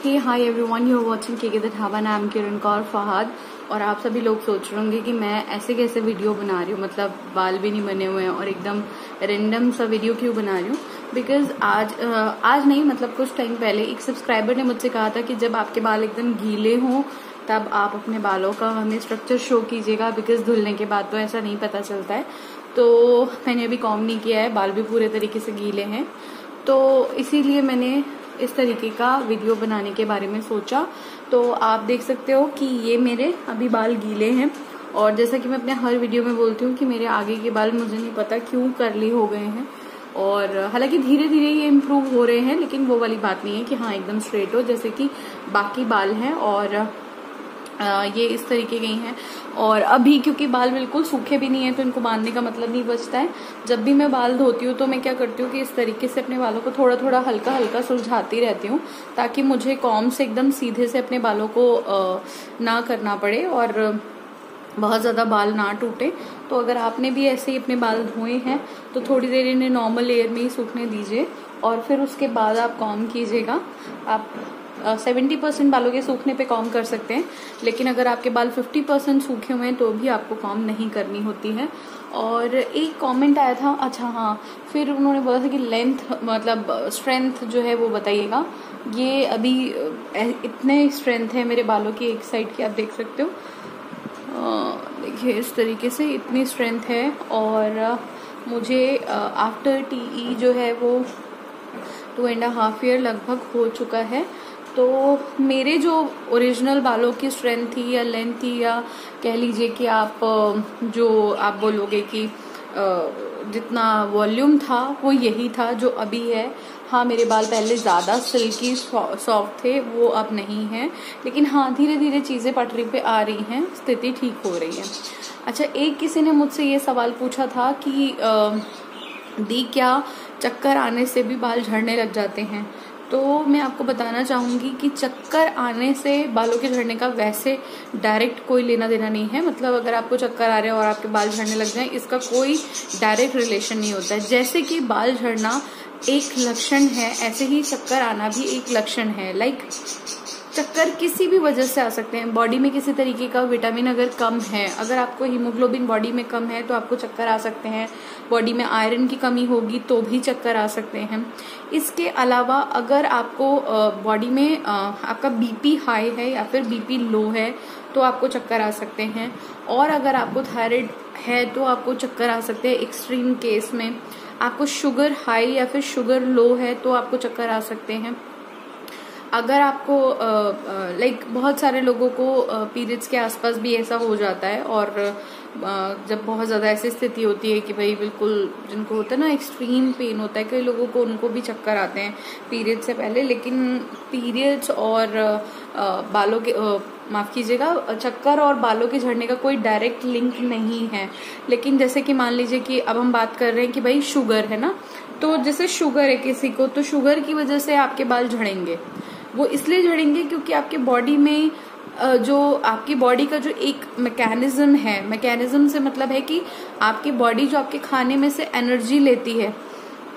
Hey hi everyone, you are watching K the Dhaba. नाम किरण कौर फहद। और आप सभी लोग सोच रहे होंगे कि मैं ऐसे कैसे वीडियो बना रही हूँ, मतलब बाल भी नहीं बने हुए हैं और एकदम रेंडम सा वीडियो क्यों बना रही हूँ। बिकॉज आज नहीं, मतलब कुछ टाइम पहले एक सब्सक्राइबर ने मुझसे कहा था कि जब आपके बाल एकदम गीले हों तब आप अपने बालों का हमें स्ट्रक्चर शो कीजिएगा, बिकॉज धुलने के बाद तो ऐसा नहीं पता चलता है। तो मैंने अभी कॉम्ब नहीं किया है, बाल भी पूरे तरीके से गीले हैं, तो इसीलिए मैंने इस तरीके का वीडियो बनाने के बारे में सोचा। तो आप देख सकते हो कि ये मेरे अभी बाल गीले हैं, और जैसा कि मैं अपने हर वीडियो में बोलती हूँ कि मेरे आगे के बाल मुझे नहीं पता क्यों कर्ली हो गए हैं, और हालांकि धीरे धीरे ये इम्प्रूव हो रहे हैं, लेकिन वो वाली बात नहीं है कि हाँ एकदम स्ट्रेट हो जैसे कि बाकी बाल हैं। और ये इस तरीके के हैं। और अभी क्योंकि बाल बिल्कुल सूखे भी नहीं है तो इनको बांधने का मतलब नहीं बचता है। जब भी मैं बाल धोती हूँ तो मैं क्या करती हूँ कि इस तरीके से अपने बालों को थोड़ा थोड़ा हल्का हल्का सुलझाती रहती हूँ, ताकि मुझे कॉम्ब से एकदम सीधे से अपने बालों को ना करना पड़े और बहुत ज़्यादा बाल ना टूटे। तो अगर आपने भी ऐसे ही अपने बाल धोए हैं तो थोड़ी देर इन्हें नॉर्मल एयर में ही सूखने दीजिए, और फिर उसके बाद आप कॉम्ब कीजिएगा। आप 70% बालों के सूखने पे कॉम्ब कर सकते हैं, लेकिन अगर आपके बाल 50% सूखे हुए हैं तो भी आपको कॉम्ब नहीं करनी होती है। और एक कमेंट आया था, अच्छा हाँ, फिर उन्होंने बोला था कि लेंथ मतलब स्ट्रेंथ जो है वो बताइएगा। ये अभी इतने स्ट्रेंथ है मेरे बालों की एक साइड की, आप देख सकते हो, देखिए इस तरीके से इतनी स्ट्रेंथ है। और मुझे आफ्टर टीई जो है वो 2.5 ईयर लगभग हो चुका है। तो मेरे जो ओरिजिनल बालों की स्ट्रेंथ थी या लेंथ थी, या कह लीजिए कि आप जो आप बोलोगे कि जितना वॉल्यूम था वो यही था जो अभी है। हाँ, मेरे बाल पहले ज़्यादा सिल्की सॉफ्ट थे, वो अब नहीं है, लेकिन हाँ धीरे धीरे चीज़ें पटरी पे आ रही हैं, स्थिति ठीक हो रही है। अच्छा, एक किसी ने मुझसे ये सवाल पूछा था कि दी क्या चक्कर आने से भी बाल झड़ने लग जाते हैं। तो मैं आपको बताना चाहूँगी कि चक्कर आने से बालों के झड़ने का वैसे डायरेक्ट कोई लेना देना नहीं है। मतलब अगर आपको चक्कर आ रहे हैं और आपके बाल झड़ने लग जाएं, इसका कोई डायरेक्ट रिलेशन नहीं होता है। जैसे कि बाल झड़ना एक लक्षण है, ऐसे ही चक्कर आना भी एक लक्षण है। लाइक चक्कर किसी भी वजह से आ सकते हैं। बॉडी में किसी तरीके का विटामिन अगर कम है, अगर आपको हीमोग्लोबिन बॉडी में कम है तो आपको चक्कर आ सकते हैं। बॉडी में आयरन की कमी होगी तो भी चक्कर आ सकते हैं। इसके अलावा अगर आपको बॉडी में आपका बीपी हाई है या फिर बीपी लो है तो आपको चक्कर आ सकते हैं। और अगर आपको थायराइड है तो आपको चक्कर आ सकते हैं एक्सट्रीम केस में। आपको शुगर हाई या फिर शुगर लो है तो आपको चक्कर आ सकते हैं। अगर आपको लाइक बहुत सारे लोगों को पीरियड्स के आसपास भी ऐसा हो जाता है, और जब बहुत ज़्यादा ऐसी स्थिति होती है कि भाई बिल्कुल जिनको होता है ना एक्सट्रीम पेन होता है, कई लोगों को उनको भी चक्कर आते हैं पीरियड से पहले। लेकिन पीरियड्स और बालों के माफ़ कीजिएगा, चक्कर और बालों के झड़ने का कोई डायरेक्ट लिंक नहीं है। लेकिन जैसे कि मान लीजिए कि अब हम बात कर रहे हैं कि भाई शुगर है ना, तो जैसे शुगर है किसी को, तो शुगर की वजह से आपके बाल झड़ेंगे। वो इसलिए झड़ेंगे क्योंकि आपके बॉडी में जो आपकी बॉडी का जो एक मैकेनिज्म है, मैकेनिज्म से मतलब है कि आपकी बॉडी जो आपके खाने में से एनर्जी लेती है,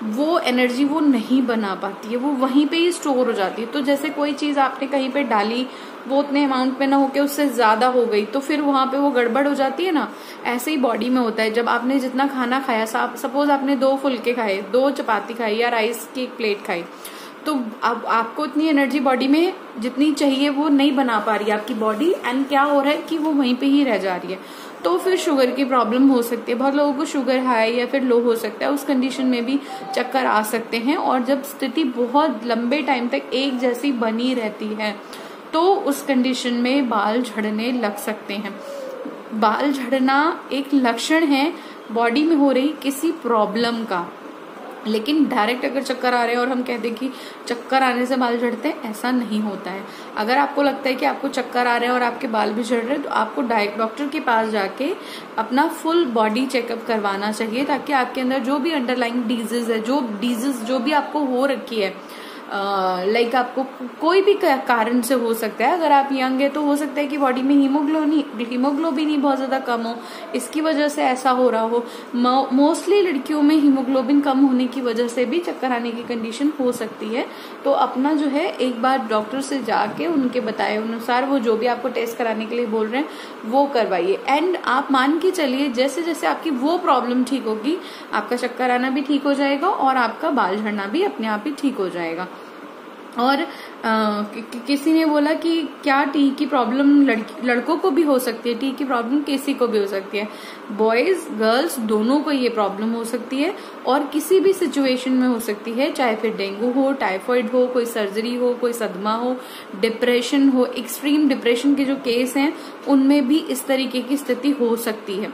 वो एनर्जी वो नहीं बना पाती है, वो वहीं पे ही स्टोर हो जाती है। तो जैसे कोई चीज आपने कहीं पे डाली, वो उतने अमाउंट में ना होके उससे ज्यादा हो गई, तो फिर वहां पे वो गड़बड़ हो जाती है ना। ऐसे ही बॉडी में होता है। जब आपने जितना खाना खाया, सपोज आपने 2 फुलके खाए, 2 चपाती खाई या राइस की 1 प्लेट खाई, तो अब आपको इतनी एनर्जी बॉडी में जितनी चाहिए वो नहीं बना पा रही है आपकी बॉडी, एंड क्या हो रहा है कि वो वहीं पे ही रह जा रही है। तो फिर शुगर की प्रॉब्लम हो सकती है। बहुत लोगों को शुगर हाई या फिर लो हो सकता है, उस कंडीशन में भी चक्कर आ सकते हैं। और जब स्थिति बहुत लंबे टाइम तक एक जैसी बनी रहती है तो उस कंडीशन में बाल झड़ने लग सकते हैं। बाल झड़ना एक लक्षण है बॉडी में हो रही किसी प्रॉब्लम का, लेकिन डायरेक्ट अगर चक्कर आ रहे हैं और हम कह दें कि चक्कर आने से बाल झड़ते हैं, ऐसा नहीं होता है। अगर आपको लगता है कि आपको चक्कर आ रहे हैं और आपके बाल भी झड़ रहे हैं, तो आपको डॉक्टर के पास जाके अपना फुल बॉडी चेकअप करवाना चाहिए, ताकि आपके अंदर जो भी अंडरलाइंग डिजीज है, जो भी आपको हो रखी है, लाइक आपको कोई भी कारण से हो सकता है। अगर आप यंग है तो हो सकता है कि बॉडी में हीमोग्लोबिन ही बहुत ज्यादा कम हो, इसकी वजह से ऐसा हो रहा हो। मोस्टली लड़कियों में हीमोग्लोबिन कम होने की वजह से भी चक्कर आने की कंडीशन हो सकती है। तो अपना जो है एक बार डॉक्टर से जाके उनके बताए अनुसार वो जो भी आपको टेस्ट कराने के लिए बोल रहे हैं वो करवाइए। एंड आप मान के चलिए जैसे जैसे आपकी वो प्रॉब्लम ठीक होगी, आपका चक्कर आना भी ठीक हो जाएगा और आपका बाल झड़ना भी अपने आप ही ठीक हो जाएगा। और किसी ने बोला कि क्या टी की प्रॉब्लम लड़कों को भी हो सकती है? टी की प्रॉब्लम किसी को भी हो सकती है, बॉयज गर्ल्स दोनों को ये प्रॉब्लम हो सकती है और किसी भी सिचुएशन में हो सकती है, चाहे फिर डेंगू हो, टाइफाइड हो, कोई सर्जरी हो, कोई सदमा हो, डिप्रेशन हो। एक्सट्रीम डिप्रेशन के जो केस हैं उनमें भी इस तरीके की स्थिति हो सकती है।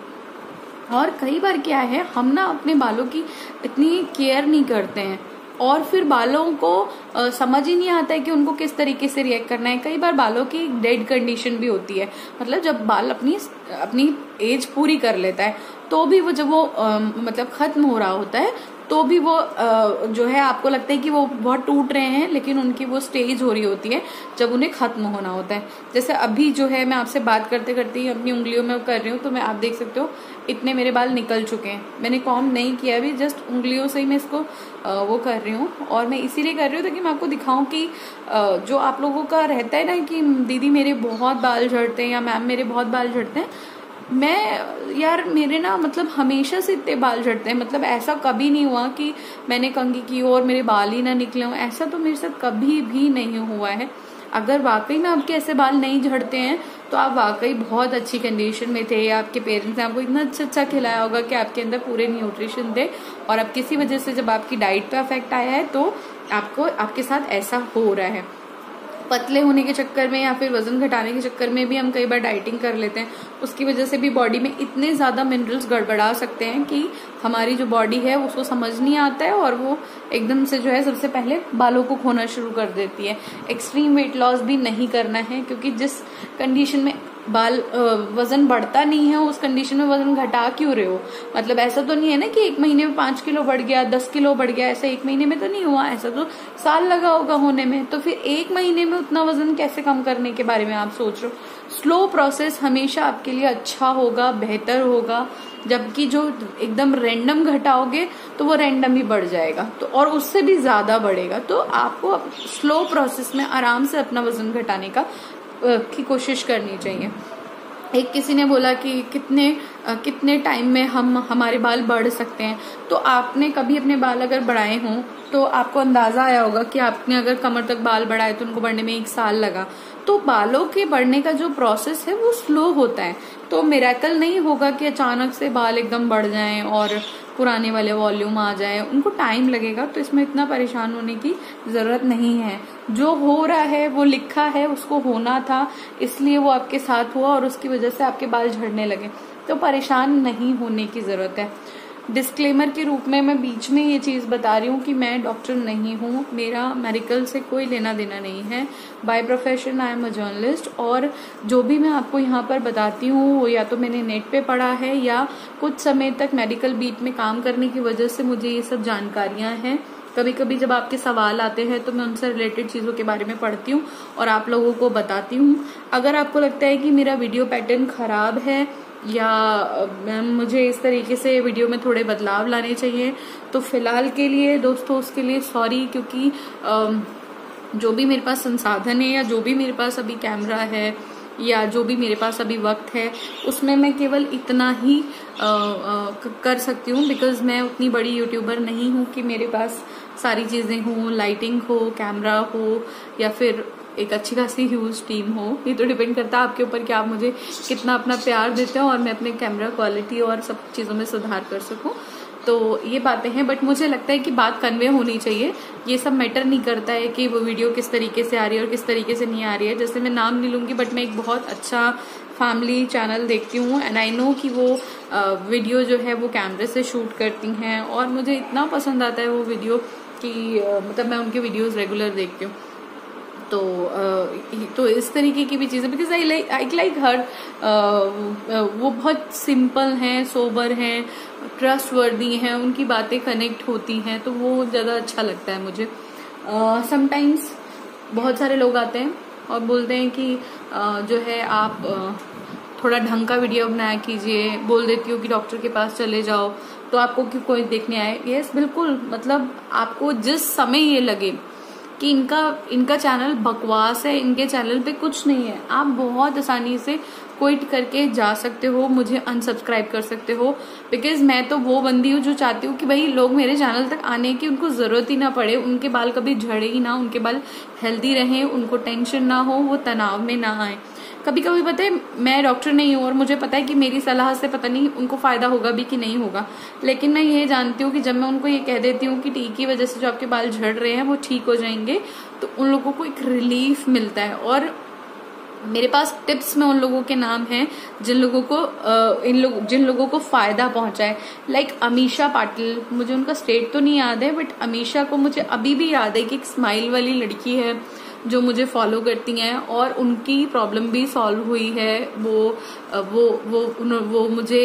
और कई बार क्या है, हम ना अपने बालों की इतनी केयर नहीं करते हैं और फिर बालों को समझ ही नहीं आता है कि उनको किस तरीके से रिएक्ट करना है। कई बार बालों की डेड कंडीशन भी होती है, मतलब जब बाल अपनी एज पूरी कर लेता है तो भी वो जब वो मतलब खत्म हो रहा होता है तो भी वो जो है आपको लगता है कि वो बहुत टूट रहे हैं, लेकिन उनकी वो स्टेज हो रही होती है जब उन्हें खत्म होना होता है। जैसे अभी जो है मैं आपसे बात करते करते ही अपनी उंगलियों में कर रही हूँ, तो मैं आप देख सकते हो इतने मेरे बाल निकल चुके हैं। मैंने कॉम्ब नहीं किया अभी, जस्ट उंगलियों से ही मैं इसको वो कर रही हूँ। और मैं इसीलिए कर रही हूँ ताकि मैं आपको दिखाऊं कि जो आप लोगों का रहता है ना कि दीदी मेरे बहुत बाल झड़ते हैं या मैम मेरे बहुत बाल झड़ते हैं, यार मेरे ना मतलब हमेशा से इतने बाल झड़ते हैं। मतलब ऐसा कभी नहीं हुआ कि मैंने कंघी की और मेरे बाल ही ना निकले हों, ऐसा तो मेरे साथ कभी भी नहीं हुआ है। अगर वाकई में आपके ऐसे बाल नहीं झड़ते हैं तो आप वाकई बहुत अच्छी कंडीशन में थे, या आपके पेरेंट्स ने आपको इतना अच्छा खिलाया होगा कि आपके अंदर पूरे न्यूट्रिशन थे, और अब किसी वजह से जब आपकी डाइट पे अफेक्ट आया है तो आपके साथ ऐसा हो रहा है। पतले होने के चक्कर में या फिर वजन घटाने के चक्कर में भी हम कई बार डाइटिंग कर लेते हैं, उसकी वजह से भी बॉडी में इतने ज्यादा मिनरल्स गड़बड़ा सकते हैं कि हमारी जो बॉडी है उसको समझ नहीं आता है और वो एकदम से जो है सबसे पहले बालों को खोना शुरू कर देती है। एक्सट्रीम वेट लॉस भी नहीं करना है, क्योंकि जिस कंडीशन में वजन बढ़ता नहीं है उस कंडीशन में वजन घटा क्यों रहे हो? मतलब ऐसा तो नहीं है ना कि 1 महीने में 5 किलो बढ़ गया, 10 किलो बढ़ गया, ऐसा 1 महीने में तो नहीं हुआ, ऐसा तो साल लगा होगा होने में। तो फिर 1 महीने में उतना वजन कैसे कम करने के बारे में आप सोच रहे हो? स्लो प्रोसेस हमेशा आपके लिए अच्छा होगा, बेहतर होगा, जबकि जो एकदम रैंडम घटाओगे तो वो रैंडम ही बढ़ जाएगा तो और उससे भी ज्यादा बढ़ेगा। तो आपको स्लो प्रोसेस में आराम से अपना वजन घटाने की कोशिश करनी चाहिए। एक किसी ने बोला कि कितने टाइम में हमारे बाल बढ़ सकते हैं, तो आपने कभी अपने बाल अगर बढ़ाए हों तो आपको अंदाजा आया होगा कि आपने अगर कमर तक बाल बढ़ाए तो उनको बढ़ने में 1 साल लगा। तो बालों के बढ़ने का जो प्रोसेस है वो स्लो होता है, तो मिरेकल नहीं होगा कि अचानक से बाल एकदम बढ़ जाएं और पुराने वाले वॉल्यूम आ जाए, उनको टाइम लगेगा। तो इसमें इतना परेशान होने की जरूरत नहीं है। जो हो रहा है वो लिखा है, उसको होना था, इसलिए वो आपके साथ हुआ और उसकी वजह से आपके बाल झड़ने लगे, तो परेशान नहीं होने की जरूरत है। डिस्क्लेमर के रूप में मैं बीच में ये चीज बता रही हूँ कि मैं डॉक्टर नहीं हूँ, मेरा मेडिकल से कोई लेना देना नहीं है। By profession I am a journalist, और जो भी मैं आपको यहाँ पर बताती हूँ वो या तो मैंने नेट पे पढ़ा है या कुछ समय तक मेडिकल बीट में काम करने की वजह से मुझे ये सब जानकारियां हैं। कभी कभी जब आपके सवाल आते हैं तो मैं उनसे रिलेटेड चीजों के बारे में पढ़ती हूँ और आप लोगों को बताती हूँ। अगर आपको लगता है कि मेरा वीडियो पैटर्न खराब है या मुझे इस तरीके से वीडियो में थोड़े बदलाव लाने चाहिए, तो फिलहाल के लिए दोस्तों उसके लिए सॉरी, क्योंकि जो भी मेरे पास संसाधन है या जो भी मेरे पास अभी कैमरा है या जो भी मेरे पास अभी वक्त है उसमें मैं केवल इतना ही कर सकती हूँ, बिकॉज मैं उतनी बड़ी यूट्यूबर नहीं हूँ कि मेरे पास सारी चीजें हों, लाइटिंग हो, कैमरा हो या फिर एक अच्छी खासी ह्यूज टीम हो। ये तो डिपेंड करता है आपके ऊपर कि आप मुझे कितना अपना प्यार देते हो और मैं अपने कैमरा क्वालिटी और सब चीजों में सुधार कर सकूं। तो ये बातें हैं, बट मुझे लगता है कि बात कन्वे होनी चाहिए। ये सब मैटर नहीं करता है कि वो वीडियो किस तरीके से आ रही है और किस तरीके से नहीं आ रही है। जैसे मैं नाम नहीं लूंगी, बट मैं एक बहुत अच्छा फैमिली चैनल देखती हूँ एंड आई नो कि वो वीडियो जो है वो कैमरे से शूट करती हैं और मुझे इतना पसंद आता है वो वीडियो कि मतलब मैं उनके वीडियोस रेगुलर देखती हूँ। तो इस तरीके की भी चीजें, बिकॉज आई लाइक हर वो बहुत सिंपल हैं, सोबर हैं, ट्रस्ट वर्दी हैं, उनकी बातें कनेक्ट होती हैं, तो वो ज्यादा अच्छा लगता है मुझे। समटाइम्स बहुत सारे लोग आते हैं और बोलते हैं कि जो है आप थोड़ा ढंग का वीडियो बनाया कीजिए, बोल देती हूँ कि डॉक्टर के पास चले जाओ तो आपको क्यों कोई देखने आए। यस बिल्कुल, मतलब आपको जिस समय ये लगे कि इनका चैनल बकवास है, इनके चैनल पे कुछ नहीं है, आप बहुत आसानी से क्विट करके जा सकते हो, मुझे अनसब्सक्राइब कर सकते हो। बिकॉज मैं तो वो बंदी हूँ जो चाहती हूँ कि भाई लोग मेरे चैनल तक आने की उनको जरूरत ही ना पड़े, उनके बाल कभी झड़े ही ना, उनके बाल हेल्दी रहें, उनको टेंशन ना हो, वो तनाव में ना आए। कभी कभी पता है मैं डॉक्टर नहीं हूँ और मुझे पता है कि मेरी सलाह से पता नहीं उनको फायदा होगा भी कि नहीं होगा, लेकिन मैं ये जानती हूँ कि जब मैं उनको ये कह देती हूँ कि टी की वजह से जो आपके बाल झड़ रहे हैं वो ठीक हो जाएंगे, तो उन लोगों को एक रिलीफ मिलता है। और मेरे पास टिप्स में उन लोगों के नाम हैं जिन लोगों को फायदा पहुंचा है। लाइक अमीशा पाटिल, मुझे उनका स्टेट तो नहीं याद है, बट अमीशा को मुझे अभी भी याद है कि एक स्माइल वाली लड़की है जो मुझे फॉलो करती हैं और उनकी प्रॉब्लम भी सॉल्व हुई है। वो मुझे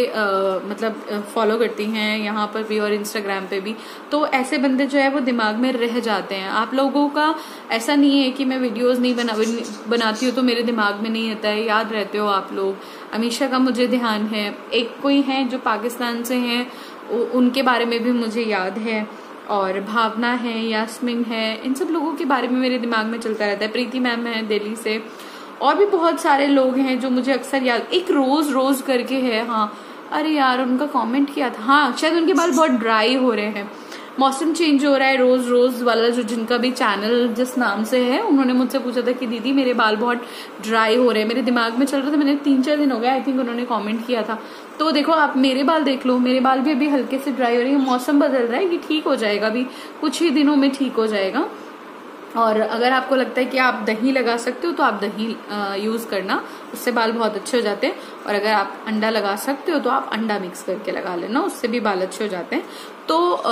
मतलब फॉलो करती हैं यहाँ पर भी और इंस्टाग्राम पे भी। तो ऐसे बंदे जो है वो दिमाग में रह जाते हैं। आप लोगों का ऐसा नहीं है कि मैं वीडियोस नहीं बनाती हूँ तो मेरे दिमाग में नहीं आता है, याद रहते हो आप लोग। अमीशा का मुझे ध्यान है, एक कोई है जो पाकिस्तान से हैं, उनके बारे में भी मुझे याद है, और भावना है, यास्मिन है, इन सब लोगों के बारे में मेरे दिमाग में चलता रहता है। प्रीति मैम है दिल्ली से, और भी बहुत सारे लोग हैं जो मुझे अक्सर याद। एक रोज करके है, हाँ अरे यार उनका कमेंट किया था, हाँ शायद उनके बाल बहुत ड्राई हो रहे हैं, मौसम चेंज हो रहा है। रोज वाला जो जिनका भी चैनल जिस नाम से है, उन्होंने मुझसे पूछा था कि दीदी मेरे बाल बहुत ड्राई हो रहे हैं, मेरे दिमाग में चल रहा था, मैंने 3-4 दिन हो गए आई थिंक उन्होंने कमेंट किया था। तो देखो आप मेरे बाल देख लो, मेरे बाल भी अभी हल्के से ड्राई हो रहे हैं, मौसम बदल रहा है, ये ठीक हो जाएगा, अभी कुछ ही दिनों में ठीक हो जाएगा। और अगर आपको लगता है कि आप दही लगा सकते हो तो आप दही यूज करना, उससे बाल बहुत अच्छे हो जाते हैं। और अगर आप अंडा लगा सकते हो तो आप अंडा मिक्स करके लगा लेना, उससे भी बाल अच्छे हो जाते हैं। तो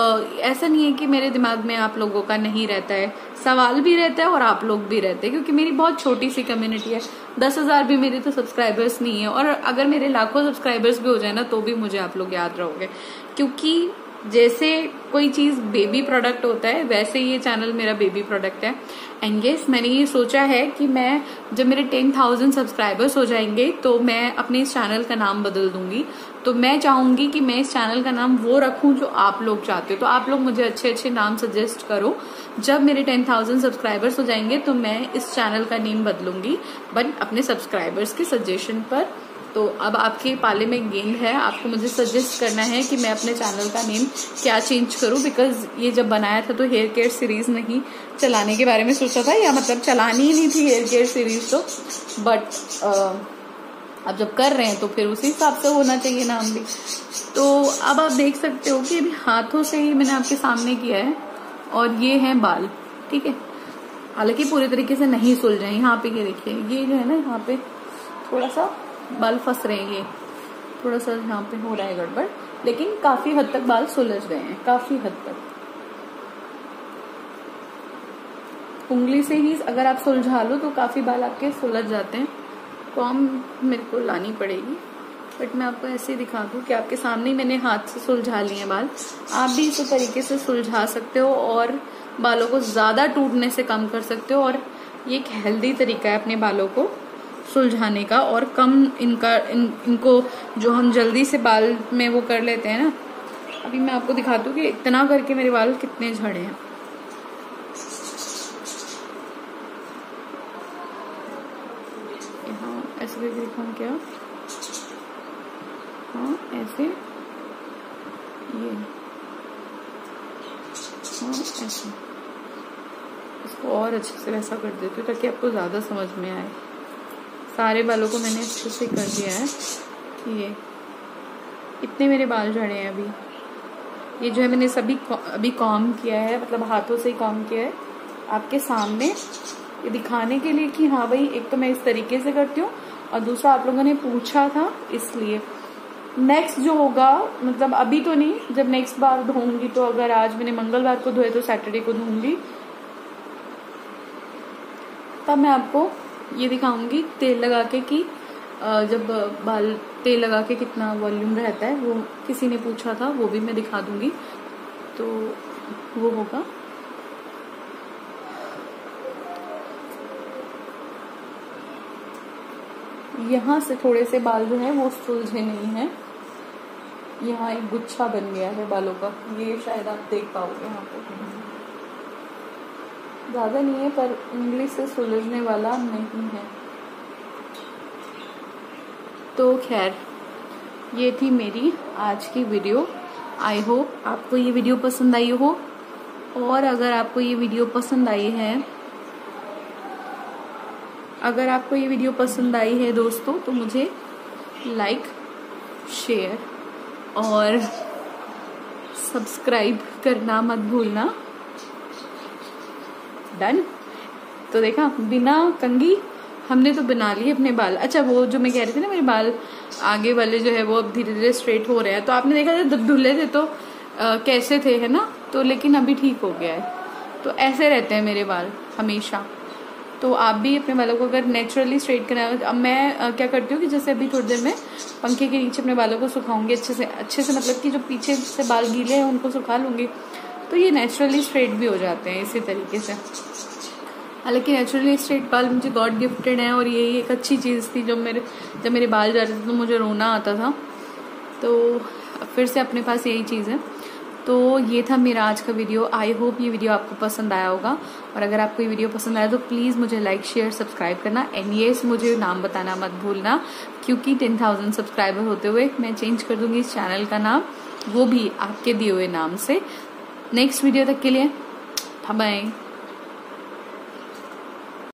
ऐसा नहीं है कि मेरे दिमाग में आप लोगों का नहीं रहता है, सवाल भी रहता है और आप लोग भी रहते हैं, क्योंकि मेरी बहुत छोटी सी कम्युनिटी है। 10,000 भी मेरे तो सब्सक्राइबर्स नहीं है, और अगर मेरे लाखों सब्सक्राइबर्स भी हो जाए ना तो भी मुझे आप लोग याद रहोगे। क्योंकि जैसे कोई चीज बेबी प्रोडक्ट होता है, वैसे ये चैनल मेरा बेबी प्रोडक्ट है। एंड यस, मैंने ये सोचा है कि मैं जब मेरे 10,000 सब्सक्राइबर्स हो जाएंगे तो मैं अपने इस चैनल का नाम बदल दूंगी। तो मैं चाहूंगी कि मैं इस चैनल का नाम वो रखूं जो आप लोग चाहते हो। तो आप लोग मुझे अच्छे अच्छे नाम सजेस्ट करो। जब मेरे 10,000 सब्सक्राइबर्स हो जाएंगे तो मैं इस चैनल का नेम बदलूंगी, बट अपने सब्सक्राइबर्स के सजेशन पर। तो अब आपके पाले में गेंद है, आपको मुझे सजेस्ट करना है कि मैं अपने चैनल का नेम क्या चेंज करूं। बिकॉज ये जब बनाया था तो हेयर केयर सीरीज नहीं चलाने के बारे में सोचा था, या मतलब चलानी ही नहीं थी हेयर केयर सीरीज तो, बट अब जब कर रहे हैं तो फिर उसी हिसाब से होना चाहिए नाम भी। तो अब आप देख सकते हो कि अभी हाथों से ही मैंने आपके सामने किया है, और ये है बाल, ठीक है। हालांकि पूरे तरीके से नहीं सुलझे हैं, यहाँ पे ये देखिए, ये जो है ना यहाँ पे थोड़ा सा बाल फंस रहे हैं, ये थोड़ा सा यहाँ पे हो रहा है गड़बड़, लेकिन काफी हद तक बाल सुलझ गए हैं, काफी हद तक। उंगली से ही अगर आप सुलझा लो तो काफी बाल आपके सुलझ जाते हैं। कॉम मेरे को लानी पड़ेगी, बट मैं आपको ऐसे ही दिखा दूं कि आपके सामने मैंने हाथ से सुलझा लिए बाल। आप भी इसी तरीके से सुलझा सकते हो और बालों को ज्यादा टूटने से कम कर सकते हो। और ये एक हेल्दी तरीका है अपने बालों को सुलझाने का, और कम इनको जो हम जल्दी से बाल में वो कर लेते हैं ना। अभी मैं आपको दिखाती हूँ कि इतना करके मेरे बाल कितने झड़े हैं। हाँ ऐसे भी दिखाऊं क्या? हाँ ऐसे, ये हाँ ऐसे, इसको और अच्छे से वैसा कर देती हूँ ताकि आपको ज्यादा समझ में आए। सारे बालों को मैंने अच्छे से कर दिया है कि ये इतने मेरे बाल झड़े हैं अभी। ये जो है मैंने सभी अभी कॉम किया है, मतलब हाथों से ही कॉम किया है आपके सामने, ये दिखाने के लिए कि हाँ भाई एक तो मैं इस तरीके से करती हूँ, और दूसरा आप लोगों ने पूछा था इसलिए। नेक्स्ट जो होगा, मतलब अभी तो नहीं, जब नेक्स्ट बार धोऊंगी तो अगर आज मैंने मंगलवार को धोए तो सैटरडे को धोऊंगी, तब मैं आपको ये दिखाऊंगी तेल लगा के कि जब बाल तेल लगा के कितना वॉल्यूम रहता है, वो किसी ने पूछा था, वो भी मैं दिखा दूंगी। तो वो होगा यहाँ से थोड़े से बाल जो है वो सुलझे नहीं है, यहाँ एक गुच्छा बन गया है बालों का, ये शायद आप देख पाओगे यहाँ पे, ज्यादा नहीं है पर उंगली से सुलझने वाला नहीं है। तो खैर ये थी मेरी आज की वीडियो। आई होप आपको ये वीडियो पसंद आई हो, और अगर आपको ये वीडियो पसंद आई है दोस्तों, तो मुझे लाइक, शेयर और सब्सक्राइब करना मत भूलना। डन। तो देखा, बिना कंघी हमने तो बना लिए अपने बाल। अच्छा, वो जो मैं कह रही थी ना, मेरे बाल आगे वाले जो है वो अब धीरे धीरे स्ट्रेट हो रहे हैं। तो आपने देखा जब धुले थे तो कैसे थे, है ना, तो लेकिन अभी ठीक हो गया है। तो ऐसे रहते हैं मेरे बाल हमेशा। तो आप भी अपने बालों को अगर नेचुरली स्ट्रेट करना है, अब मैं क्या करती हूँ कि जैसे अभी थोड़ी देर में पंखे के नीचे अपने बालों को सुखाऊंगी अच्छे से, मतलब कि जो पीछे से बाल गीले हैं उनको सुखा लूंगी, तो ये नेचुरली स्ट्रेट भी हो जाते हैं इसी तरीके से। हालांकि नेचुरली स्ट्रेट बाल मुझे गॉड गिफ्टेड हैं, और यही एक अच्छी चीज़ थी। जब मेरे बाल जा रहे थे तो मुझे रोना आता था, तो फिर से अपने पास यही चीज़ है। तो ये था मेरा आज का वीडियो। आई होप ये वीडियो आपको पसंद आया होगा, और अगर आपको ये वीडियो पसंद आया तो प्लीज़ मुझे लाइक, शेयर, सब्सक्राइब करना। एंड येस, मुझे नाम बताना मत भूलना, क्योंकि 10,000 सब्सक्राइबर होते हुए मैं चेंज कर दूंगी इस चैनल का नाम, वो भी आपके दिए हुए नाम से। नेक्स्ट वीडियो तक के लिए बाय बाय।